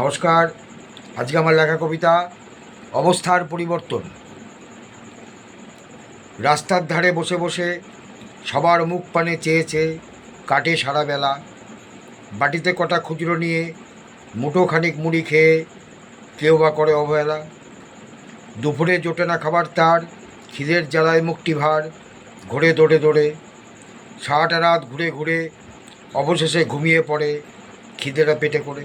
নমস্কার। আজকে আমার লেখা কবিতা অবস্থার পরিবর্তন। রাস্তার ধারে বসে বসে সবার মুখ পানে চেয়েছে কাটে সারা বেলা। বাটিতে কটা খুচরো নিয়ে মুঠো খানিক মুড়ি খেয়ে কেউ বা করে অবহেলা। দুপুরে জোটে না খাবার তার, খিদের জ্বালায় মুখটি ভার, ঘোরে দৌড়ে দৌড়ে সারাটা রাত ঘুরে ঘুরে অবশেষে ঘুমিয়ে পড়ে খিদেরা পেটে করে।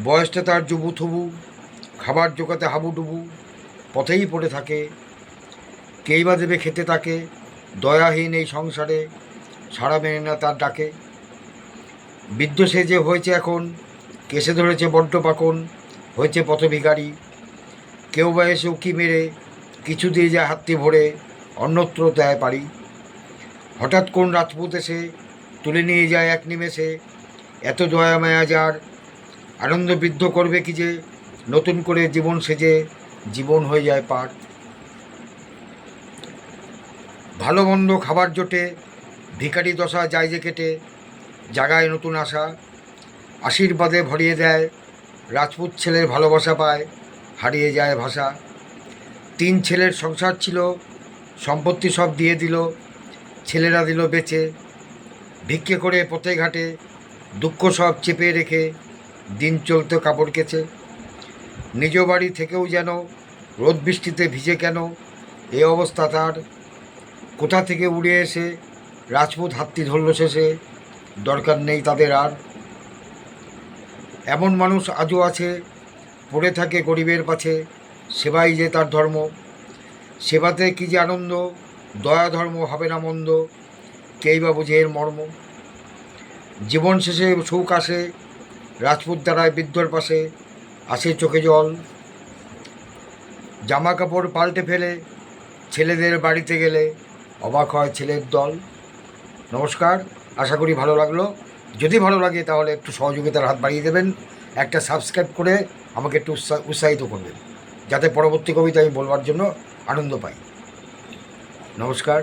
বয়সটা তার জুবু থুবু, খাবার জোগাতে হাবুডুবু, পথেই পড়ে থাকে। কেই বা দেবে খেতে তাকে, দয়াহীন এই সংসারে সাড়া মেনে না তার ডাকে। বৃদ্ধ সে যে হয়েছে এখন, কেসে ধরেছে বড্ড পাকন, হয়েছে পথভিখারি। কেউ বা এসে উকি মেরে কিছু দিয়ে যায় হাতটি ভরে, অন্যত্র দেয় পারি। হঠাৎ কোন রাজপুত এসে তুলে নিয়ে যায় এক নিমেষে, এত দয়া মায়া যার, আনন্দ বৃদ্ধ করবে কি যে, নতুন করে জীবন সেজে জীবন হয়ে যায় পার। ভালো মন্দ খাবার জোটে, ভিখারি দশা যায় যে কেটে, জাগায় নতুন আশা। আশীর্বাদে ভরিয়ে দেয়, রাজপুত ছেলের ভালোবাসা পায়, হারিয়ে যায় ভাষা। 3 ছেলের সংসার ছিল, সম্পত্তি সব দিয়ে দিল, ছেলেরা দিল বেচে। ভিক্ষে করে পথে ঘাটে দুঃখ সব চেপে রেখে দিন চলতো কাপড় কেচে। নিজ বাড়ি থেকেও যেন রোদ বৃষ্টিতে ভিজে কেন, এ অবস্থা তার। কোথা থেকে উড়ে এসে রাজপুত হাতটি ধরল শেষে, দরকার নেই তাদের আর। এমন মানুষ আজও আছে, পড়ে থাকে গরিবের পাছে, সেবাই যে তার ধর্ম। সেবাতে কী যে আনন্দ, দয়া ধর্ম হবে না মন্দ, কেই বা বুঝে এর মর্ম। জীবন শেষে সুখ আসে, রাজপুত দাঁড়ায় বৃদ্ধর পাশে, আসে চোখে জল। জামা কাপড় পাল্টে ফেলে ছেলেদের বাড়িতে গেলে অবাক হয় ছেলের দল। নমস্কার, আশা করি ভালো লাগলো। যদি ভালো লাগে তাহলে একটু সহযোগিতার হাত বাড়িয়ে দেবেন, একটা সাবস্ক্রাইব করে আমাকে একটু উৎসাহিত করবেন, যাতে পরবর্তী কবিতা আমি বলবার জন্য আনন্দ পাই। নমস্কার।